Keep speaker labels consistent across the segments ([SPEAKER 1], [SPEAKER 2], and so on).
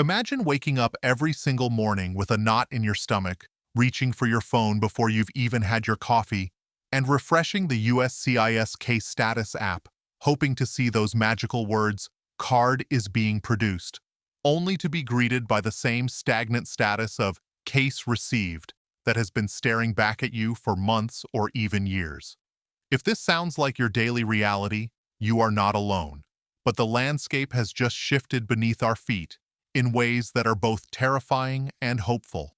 [SPEAKER 1] Imagine waking up every single morning with a knot in your stomach, reaching for your phone before you've even had your coffee, and refreshing the USCIS case status app, hoping to see those magical words, "card is being produced," only to be greeted by the same stagnant status of "case received" that has been staring back at you for months or even years. If this sounds like your daily reality, you are not alone. But the landscape has just shifted beneath our feet in ways that are both terrifying and hopeful.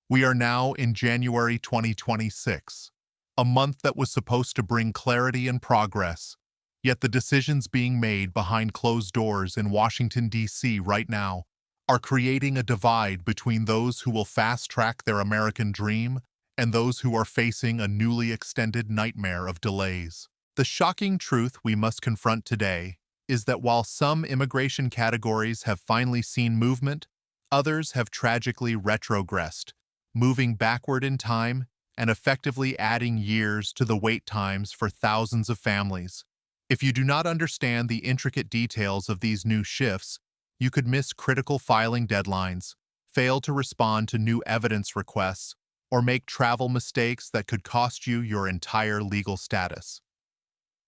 [SPEAKER 1] We are now in January 2026, a month that was supposed to bring clarity and progress, yet the decisions being made behind closed doors in Washington, D.C. right now are creating a divide between those who will fast-track their American dream and those who are facing a newly extended nightmare of delays. The shocking truth we must confront today is that while some immigration categories have finally seen movement, others have tragically retrogressed, moving backward in time and effectively adding years to the wait times for thousands of families. If you do not understand the intricate details of these new shifts, you could miss critical filing deadlines, fail to respond to new evidence requests, or make travel mistakes that could cost you your entire legal status.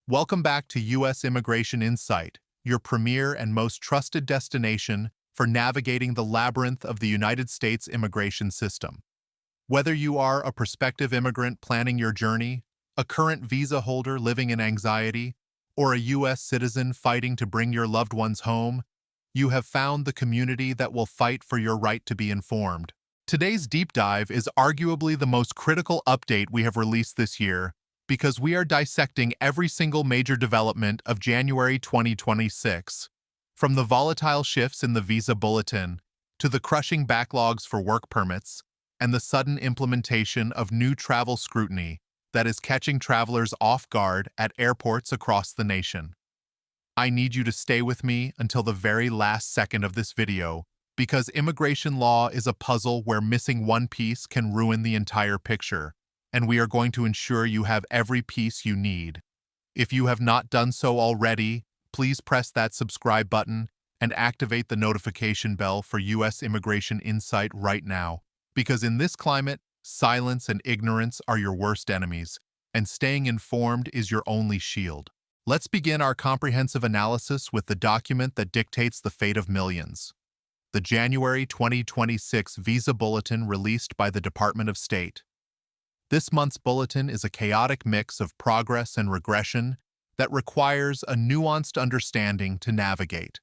[SPEAKER 1] Welcome back to U.S. Immigration Insight, your premier and most trusted destination for navigating the labyrinth of the United States immigration system. Whether you are a prospective immigrant planning your journey, a current visa holder living in anxiety, or a U.S. citizen fighting to bring your loved ones home, you have found the community that will fight for your right to be informed. Today's deep dive is arguably the most critical update we have released this year, because we are dissecting every single major development of January 2026, from the volatile shifts in the Visa Bulletin to the crushing backlogs for work permits and the sudden implementation of new travel scrutiny that is catching travelers off guard at airports across the nation. I need you to stay with me until the very last second of this video, because immigration law is a puzzle where missing one piece can ruin the entire picture, and we are going to ensure you have every piece you need. If you have not done so already, please press that subscribe button and activate the notification bell for U.S. Immigration Insight right now, because in this climate, silence and ignorance are your worst enemies, and staying informed is your only shield. Let's begin our comprehensive analysis with the document that dictates the fate of millions. The January 2026 Visa Bulletin released by the Department of State. This month's bulletin is a chaotic mix of progress and regression that requires a nuanced understanding to navigate.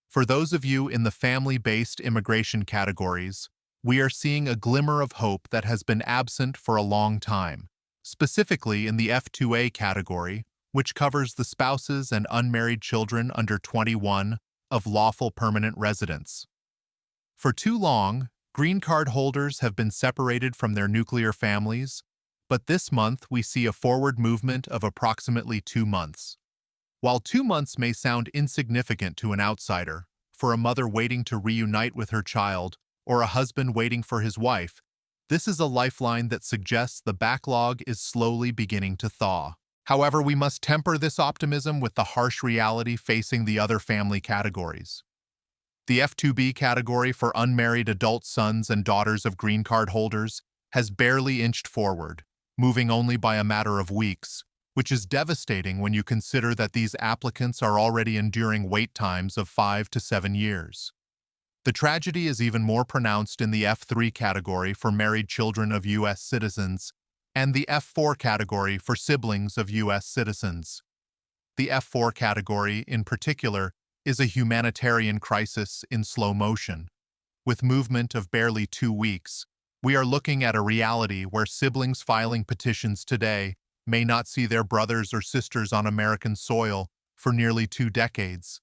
[SPEAKER 1] For those of you in the family-based immigration categories, we are seeing a glimmer of hope that has been absent for a long time, specifically in the F2A category, which covers the spouses and unmarried children under 21 of lawful permanent residents. For too long, green card holders have been separated from their nuclear families, but this month we see a forward movement of approximately 2 months. While 2 months may sound insignificant to an outsider, for a mother waiting to reunite with her child or a husband waiting for his wife, this is a lifeline that suggests the backlog is slowly beginning to thaw. However, we must temper this optimism with the harsh reality facing the other family categories. The F2B category for unmarried adult sons and daughters of green card holders has barely inched forward, moving only by a matter of weeks, which is devastating when you consider that these applicants are already enduring wait times of 5 to 7 years. The tragedy is even more pronounced in the F3 category for married children of U.S. citizens and the F4 category for siblings of U.S. citizens. The F4 category, in particular, is a humanitarian crisis in slow motion. With movement of barely 2 weeks, we are looking at a reality where siblings filing petitions today may not see their brothers or sisters on American soil for nearly 2 decades.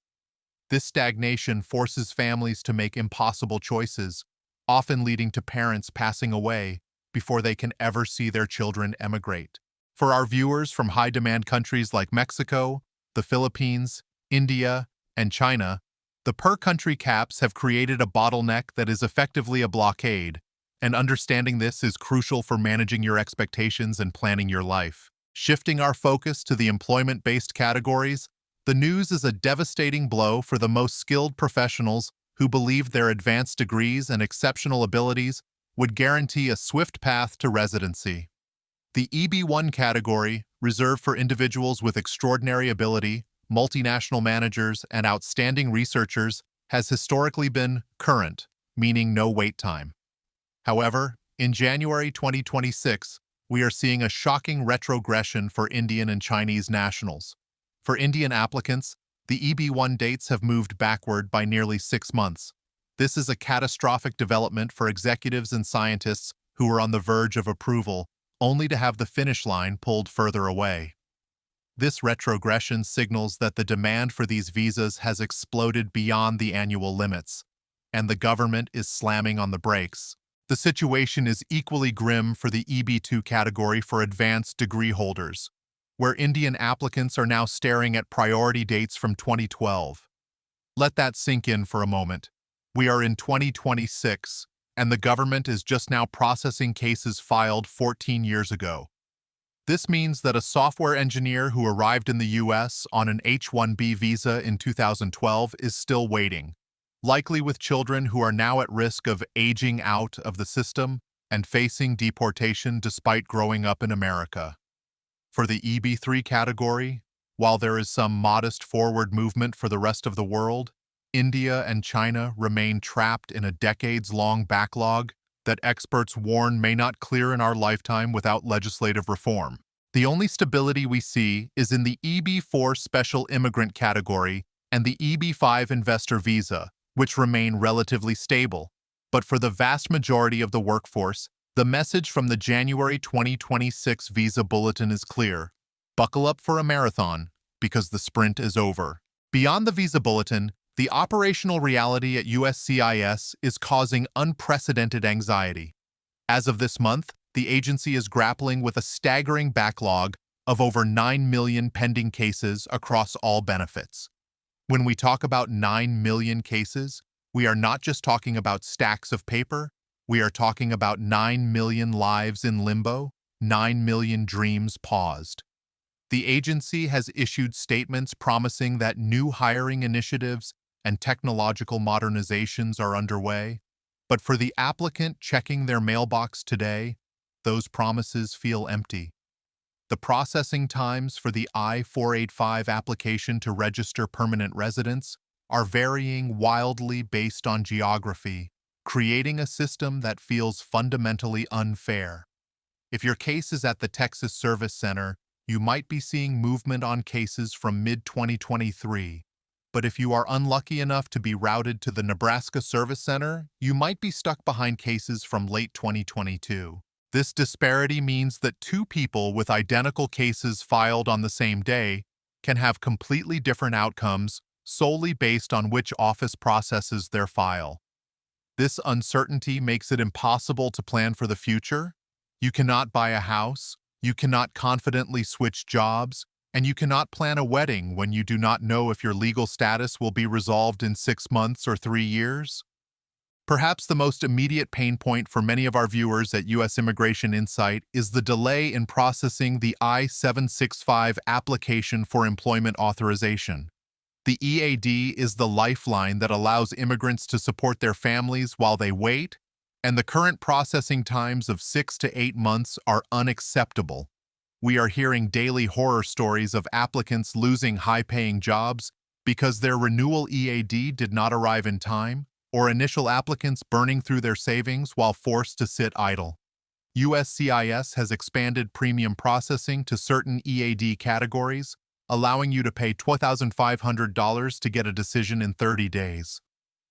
[SPEAKER 1] This stagnation forces families to make impossible choices, often leading to parents passing away before they can ever see their children emigrate. For our viewers from high-demand countries like Mexico, the Philippines, India, and China, the per-country caps have created a bottleneck that is effectively a blockade, and understanding this is crucial for managing your expectations and planning your life. Shifting our focus to the employment-based categories, the news is a devastating blow for the most skilled professionals who believed their advanced degrees and exceptional abilities would guarantee a swift path to residency. The EB1 category, reserved for individuals with extraordinary ability, multinational managers, and outstanding researchers, has historically been current, meaning no wait time. However, in January 2026, we are seeing a shocking retrogression for Indian and Chinese nationals. For Indian applicants, the EB1 dates have moved backward by nearly 6 months. This is a catastrophic development for executives and scientists who are on the verge of approval, only to have the finish line pulled further away. This retrogression signals that the demand for these visas has exploded beyond the annual limits, and the government is slamming on the brakes. The situation is equally grim for the EB2 category for advanced degree holders, where Indian applicants are now staring at priority dates from 2012. Let that sink in for a moment. We are in 2026, and the government is just now processing cases filed 14 years ago. This means that a software engineer who arrived in the US on an H-1B visa in 2012 is still waiting, likely with children who are now at risk of aging out of the system and facing deportation despite growing up in America. For the EB3 category, while there is some modest forward movement for the rest of the world, India and China remain trapped in a decades-long backlog that experts warn may not clear in our lifetime without legislative reform. The only stability we see is in the EB4 special immigrant category and the EB5 investor visa, which remain relatively stable. But for the vast majority of the workforce, the message from the January 2026 Visa Bulletin is clear. Buckle up for a marathon, because the sprint is over. Beyond the Visa Bulletin, the operational reality at USCIS is causing unprecedented anxiety. As of this month, the agency is grappling with a staggering backlog of over 9 million pending cases across all benefits. When we talk about 9 million cases, we are not just talking about stacks of paper, we are talking about 9 million lives in limbo, 9 million dreams paused. The agency has issued statements promising that new hiring initiatives and technological modernizations are underway, but for the applicant checking their mailbox today, those promises feel empty. The processing times for the I-485 application to register permanent residents are varying wildly based on geography, creating a system that feels fundamentally unfair. If your case is at the Texas Service Center, you might be seeing movement on cases from mid-2023. But if you are unlucky enough to be routed to the Nebraska Service Center, you might be stuck behind cases from late 2022. This disparity means that two people with identical cases filed on the same day can have completely different outcomes solely based on which office processes their file. This uncertainty makes it impossible to plan for the future. You cannot buy a house, you cannot confidently switch jobs, and you cannot plan a wedding when you do not know if your legal status will be resolved in 6 months or 3 years. Perhaps the most immediate pain point for many of our viewers at U.S. Immigration Insight is the delay in processing the I-765 application for employment authorization. The EAD is the lifeline that allows immigrants to support their families while they wait, and the current processing times of 6 to 8 months are unacceptable. We are hearing daily horror stories of applicants losing high-paying jobs because their renewal EAD did not arrive in time, or initial applicants burning through their savings while forced to sit idle. USCIS has expanded premium processing to certain EAD categories, allowing you to pay $2,500 to get a decision in 30 days.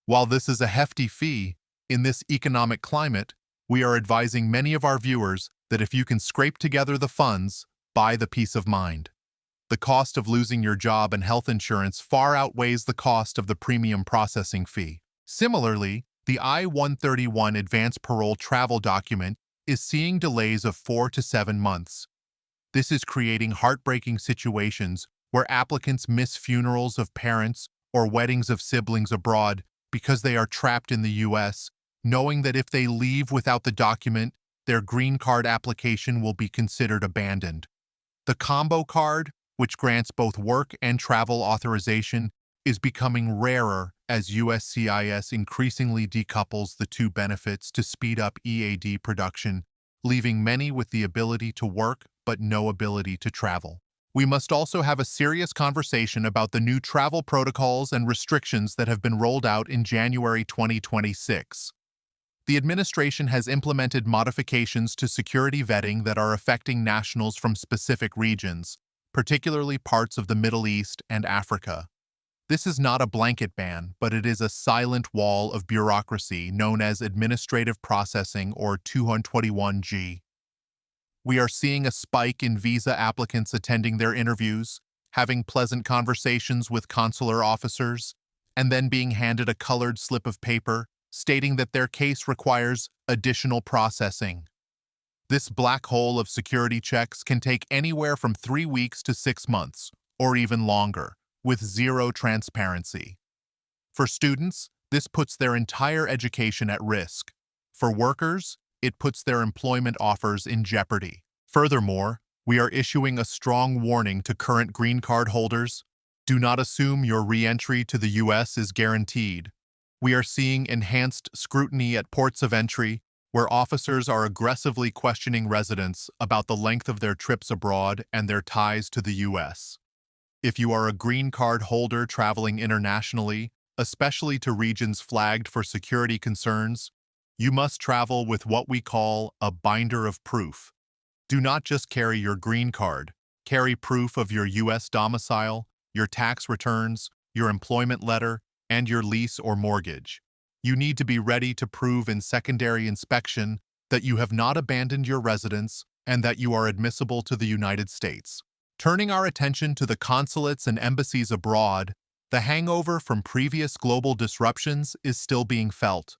[SPEAKER 1] While this is a hefty fee, in this economic climate, we are advising many of our viewers that if you can scrape together the funds, buy the peace of mind. The cost of losing your job and health insurance far outweighs the cost of the premium processing fee. Similarly, the I-131 advanced parole travel document is seeing delays of 4 to 7 months. This is creating heartbreaking situations where applicants miss funerals of parents or weddings of siblings abroad because they are trapped in the U.S., knowing that if they leave without the document, their green card application will be considered abandoned. The combo card, which grants both work and travel authorization, is becoming rarer as USCIS increasingly decouples the two benefits to speed up EAD production, leaving many with the ability to work but no ability to travel. We must also have a serious conversation about the new travel protocols and restrictions that have been rolled out in January 2026. The administration has implemented modifications to security vetting that are affecting nationals from specific regions, particularly parts of the Middle East and Africa. This is not a blanket ban, but it is a silent wall of bureaucracy known as administrative processing or 221G. We are seeing a spike in visa applicants attending their interviews, having pleasant conversations with consular officers, and then being handed a colored slip of paper stating that their case requires additional processing. This black hole of security checks can take anywhere from 3 weeks to 6 months, or even longer, with zero transparency. For students, this puts their entire education at risk. For workers, it puts their employment offers in jeopardy. Furthermore, we are issuing a strong warning to current green card holders: do not assume your re-entry to the U.S. is guaranteed. We are seeing enhanced scrutiny at ports of entry, where officers are aggressively questioning residents about the length of their trips abroad and their ties to the U.S. If you are a green card holder traveling internationally, especially to regions flagged for security concerns, you must travel with what we call a binder of proof. Do not just carry your green card. Carry proof of your U.S. domicile, your tax returns, your employment letter, and your lease or mortgage. You need to be ready to prove in secondary inspection that you have not abandoned your residence and that you are admissible to the United States. Turning our attention to the consulates and embassies abroad, the hangover from previous global disruptions is still being felt.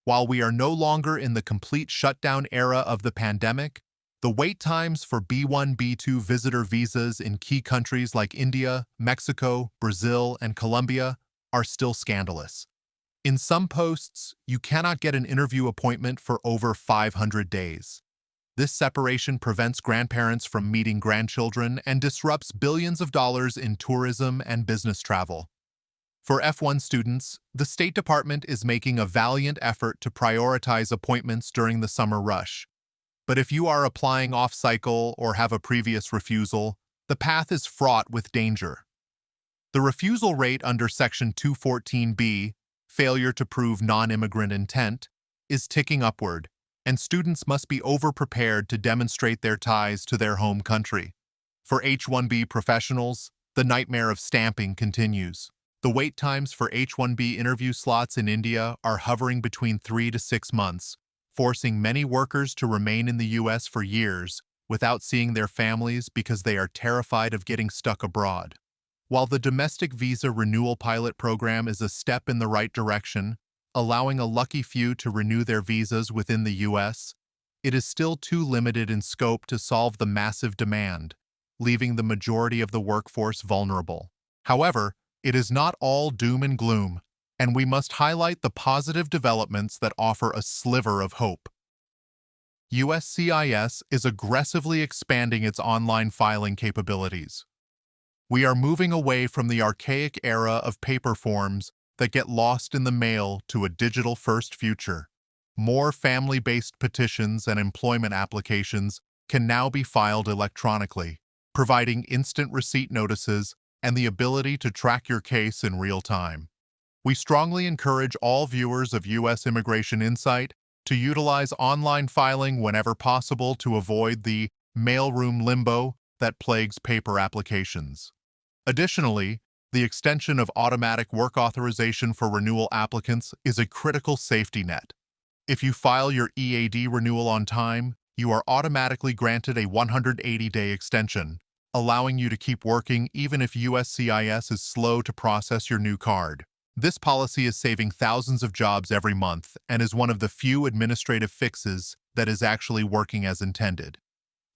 [SPEAKER 1] While we are no longer in the complete shutdown era of the pandemic, the wait times for B1, B2 visitor visas in key countries like India, Mexico, Brazil, and Colombia are still scandalous. In some posts, you cannot get an interview appointment for over 500 days. This separation prevents grandparents from meeting grandchildren and disrupts billions of dollars in tourism and business travel. For F1 students, the State Department is making a valiant effort to prioritize appointments during the summer rush. But if you are applying off-cycle or have a previous refusal, the path is fraught with danger. The refusal rate under Section 214B, failure to prove non-immigrant intent, is ticking upward, and students must be over-prepared to demonstrate their ties to their home country. For H-1B professionals, the nightmare of stamping continues. The wait times for H-1B interview slots in India are hovering between 3 to 6 months, forcing many workers to remain in the U.S. for years without seeing their families because they are terrified of getting stuck abroad. While the domestic visa renewal pilot program is a step in the right direction, allowing a lucky few to renew their visas within the U.S., it is still too limited in scope to solve the massive demand, leaving the majority of the workforce vulnerable. However, it is not all doom and gloom, and we must highlight the positive developments that offer a sliver of hope. USCIS is aggressively expanding its online filing capabilities. We are moving away from the archaic era of paper forms that get lost in the mail to a digital-first future. More family-based petitions and employment applications can now be filed electronically, providing instant receipt notices and the ability to track your case in real time. We strongly encourage all viewers of U.S. Immigration Insight to utilize online filing whenever possible to avoid the mailroom limbo that plagues paper applications. Additionally, the extension of automatic work authorization for renewal applicants is a critical safety net. If you file your EAD renewal on time, you are automatically granted a 180-day extension, allowing you to keep working even if USCIS is slow to process your new card. This policy is saving thousands of jobs every month and is one of the few administrative fixes that is actually working as intended.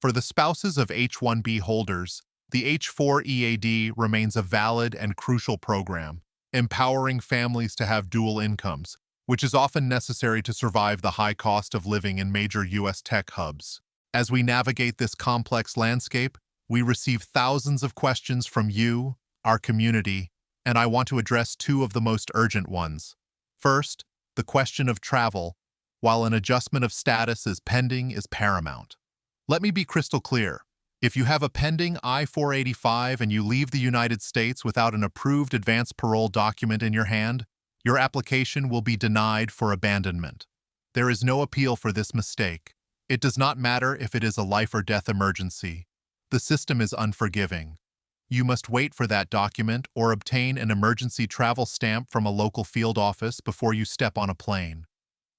[SPEAKER 1] For the spouses of H-1B holders, the H-4 EAD remains a valid and crucial program, empowering families to have dual incomes, which is often necessary to survive the high cost of living in major U.S. tech hubs. As we navigate this complex landscape, we receive thousands of questions from you, our community, and I want to address two of the most urgent ones. First, the question of travel, while an adjustment of status is pending, is paramount. Let me be crystal clear. If you have a pending I-485 and you leave the United States without an approved advance parole document in your hand, your application will be denied for abandonment. There is no appeal for this mistake. It does not matter if it is a life or death emergency. The system is unforgiving. You must wait for that document or obtain an emergency travel stamp from a local field office before you step on a plane.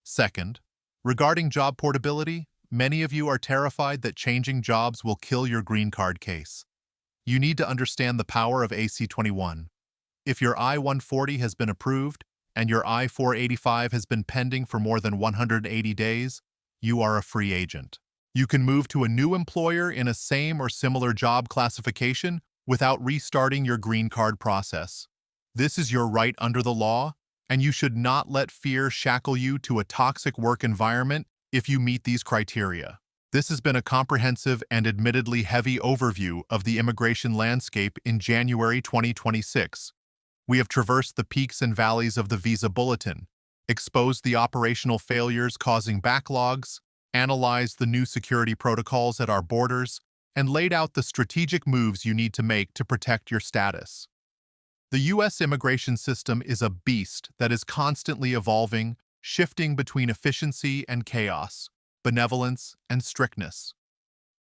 [SPEAKER 1] Second, regarding job portability, many of you are terrified that changing jobs will kill your green card case. You need to understand the power of AC-21. If your I-140 has been approved and your I-485 has been pending for more than 180 days, you are a free agent. You can move to a new employer in a same or similar job classification without restarting your green card process. This is your right under the law, and you should not let fear shackle you to a toxic work environment if you meet these criteria. This has been a comprehensive and admittedly heavy overview of the immigration landscape in January 2026. We have traversed the peaks and valleys of the Visa Bulletin, exposed the operational failures causing backlogs, analyzed the new security protocols at our borders, and laid out the strategic moves you need to make to protect your status. The U.S. immigration system is a beast that is constantly evolving, shifting between efficiency and chaos, benevolence and strictness.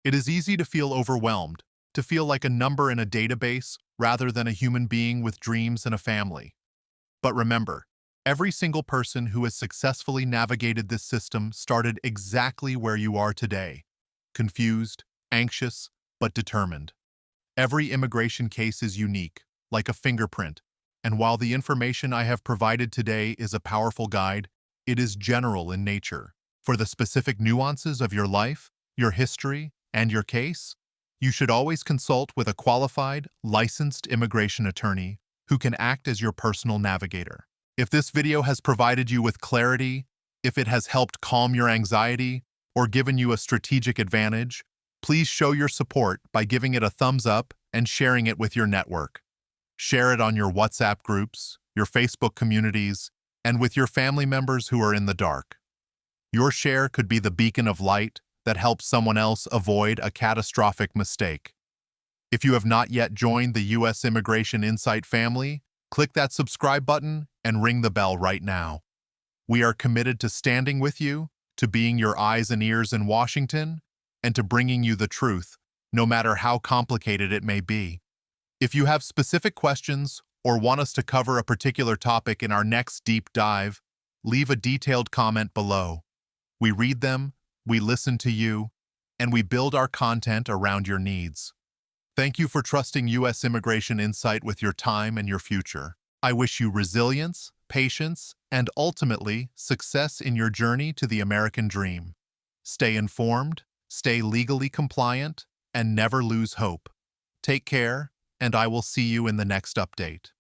[SPEAKER 1] It is easy to feel overwhelmed, to feel like a number in a database rather than a human being with dreams and a family. But remember, every single person who has successfully navigated this system started exactly where you are today, confused, anxious, but determined. Every immigration case is unique, like a fingerprint, and while the information I have provided today is a powerful guide, it is general in nature. For the specific nuances of your life, your history, and your case, you should always consult with a qualified, licensed immigration attorney who can act as your personal navigator. If this video has provided you with clarity, if it has helped calm your anxiety, or given you a strategic advantage, please show your support by giving it a thumbs up and sharing it with your network. Share it on your WhatsApp groups, your Facebook communities, and with your family members who are in the dark. Your share could be the beacon of light that helps someone else avoid a catastrophic mistake. If you have not yet joined the U.S. Immigration Insight family, click that subscribe button and ring the bell right now. We are committed to standing with you, to being your eyes and ears in Washington, and to bringing you the truth, no matter how complicated it may be. If you have specific questions or want us to cover a particular topic in our next deep dive, leave a detailed comment below. We read them, we listen to you, and we build our content around your needs. Thank you for trusting U.S. Immigration Insight with your time and your future. I wish you resilience, patience, and ultimately success in your journey to the American dream. Stay informed, stay legally compliant, and never lose hope. Take care, and I will see you in the next update.